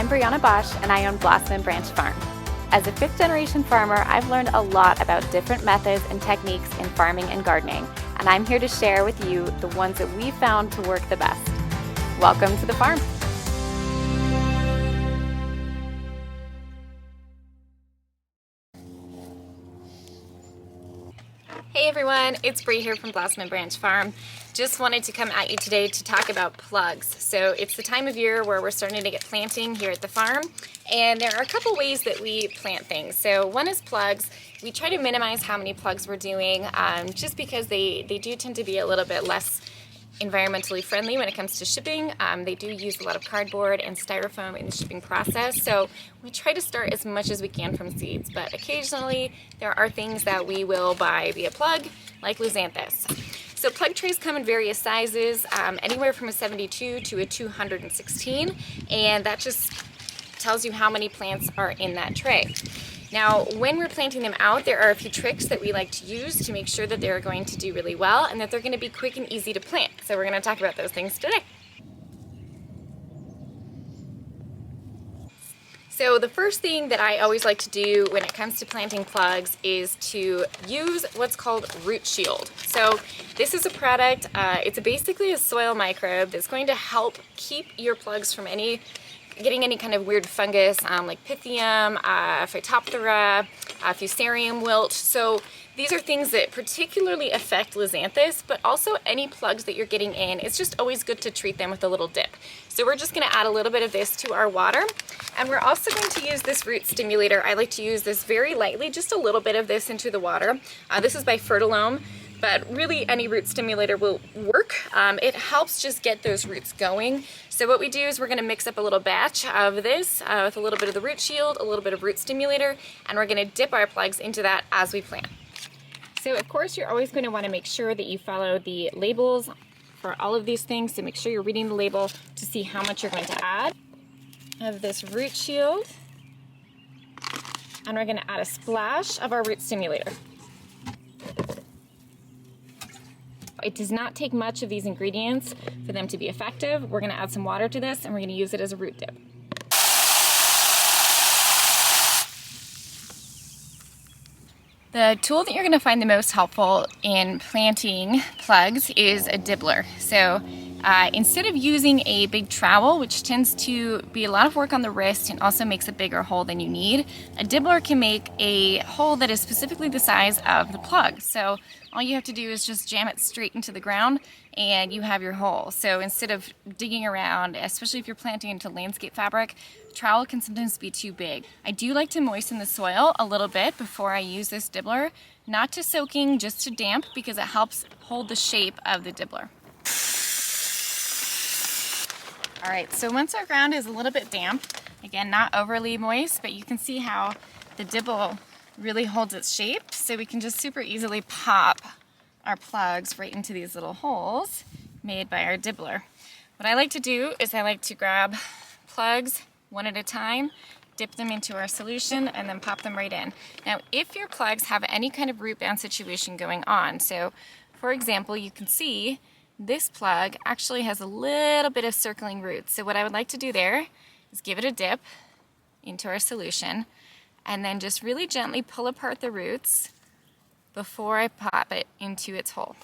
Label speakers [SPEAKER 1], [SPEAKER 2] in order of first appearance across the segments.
[SPEAKER 1] I'm Brianna Bosch and I own Blossom and Branch Farm. As a fifth-generation farmer, I've learned a lot about different methods and techniques in farming and gardening, and I'm here to share with you the ones that we found to work the best. Welcome to the farm. Hey everyone, it's Bree here from Blossom and Branch Farm. Just wanted to come at you today to talk about plugs. So it's the time of year where we're starting to get planting here at the farm, and there are a couple ways that we plant things. So one is plugs. We try to minimize how many plugs we're doing just because they do tend to be a little bit less environmentally friendly when it comes to shipping. They do use a lot of cardboard and styrofoam in the shipping process, so we try to start as much as we can from seeds, but occasionally there are things that we will buy via plug, like leucanthus. So plug trays come in various sizes, anywhere from a 72 to a 216, and that just tells you how many plants are in that tray. Now, when we're planting them out, there are a few tricks that we like to use to make sure that they're going to do really well and that they're going to be quick and easy to plant. So we're going to talk about those things today. So the first thing that I always like to do when it comes to planting plugs is to use what's called root shield. So this is a product, it's basically a soil microbe that's going to help keep your plugs from getting any kind of weird fungus like Pythium, Phytophthora, Fusarium wilt. So these are things that particularly affect leucanthus, but also any plugs that you're getting in. It's just always good to treat them with a little dip. So we're just going to add a little bit of this to our water, and we're also going to use this root stimulator. I like to use this very lightly, just a little bit of this into the water. This is by Fertilome, but really any root stimulator will work. It helps just get those roots going. So what we do is we're going to mix up a little batch of this with a little bit of the root shield, a little bit of root stimulator, and we're going to dip our plugs into that as we plant. So of course you're always going to want to make sure that you follow the labels for all of these things, so make sure you're reading the label to see how much you're going to add of this root shield, and we're going to add a splash of our root stimulator. It does not take much of these ingredients for them to be effective. We're going to add some water to this and we're going to use it as a root dip. The tool that you're going to find the most helpful in planting plugs is a dibbler. So instead of using a big trowel, which tends to be a lot of work on the wrist and also makes a bigger hole than you need, a dibbler can make a hole that is specifically the size of the plug. So all you have to do is just jam it straight into the ground and you have your hole. So instead of digging around, especially if you're planting into landscape fabric, trowel can sometimes be too big. I do like to moisten the soil a little bit before I use this dibbler, not to soaking, just to damp, because it helps hold the shape of the dibbler. All right, so once our ground is a little bit damp, again, not overly moist, but you can see how the dibble really holds its shape, so we can just super easily pop our plugs right into these little holes made by our dibbler. What I like to do is I like to grab plugs one at a time, dip them into our solution, and then pop them right in. Now, if your plugs have any kind of root bound situation going on, so for example, you can see this plug actually has a little bit of circling roots. So what I would like to do there is give it a dip into our solution and then just really gently pull apart the roots before I pop it into its hole.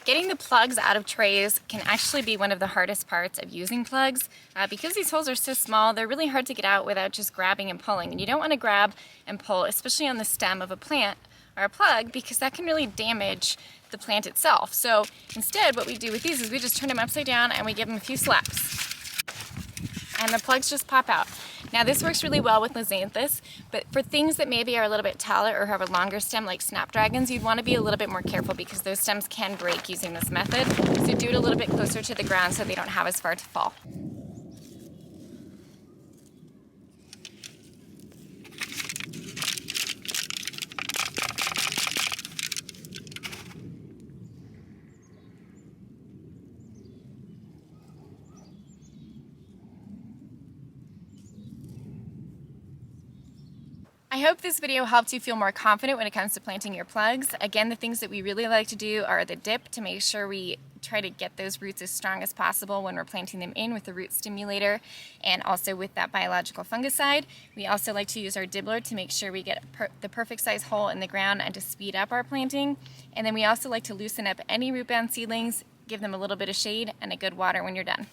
[SPEAKER 1] Getting the plugs out of trays can actually be one of the hardest parts of using plugs. Because these holes are so small, they're really hard to get out without just grabbing and pulling. And you don't want to grab and pull, especially on the stem of a plant or a plug, because that can really damage the plant itself. So instead, what we do with these is we just turn them upside down and we give them a few slaps. And the plugs just pop out. Now this works really well with leucanthus, but for things that maybe are a little bit taller or have a longer stem like snapdragons, you'd want to be a little bit more careful because those stems can break using this method. So do it a little bit closer to the ground so they don't have as far to fall. I I hope this video helped you feel more confident when it comes to planting your plugs. Again, the things that we really like to do are the dip to make sure we try to get those roots as strong as possible when we're planting them in with the root stimulator, and also with that biological fungicide. We also like to use our dibbler to make sure we get the perfect size hole in the ground and to speed up our planting. And then we also like to loosen up any root bound seedlings, give them a little bit of shade and a good water when you're done.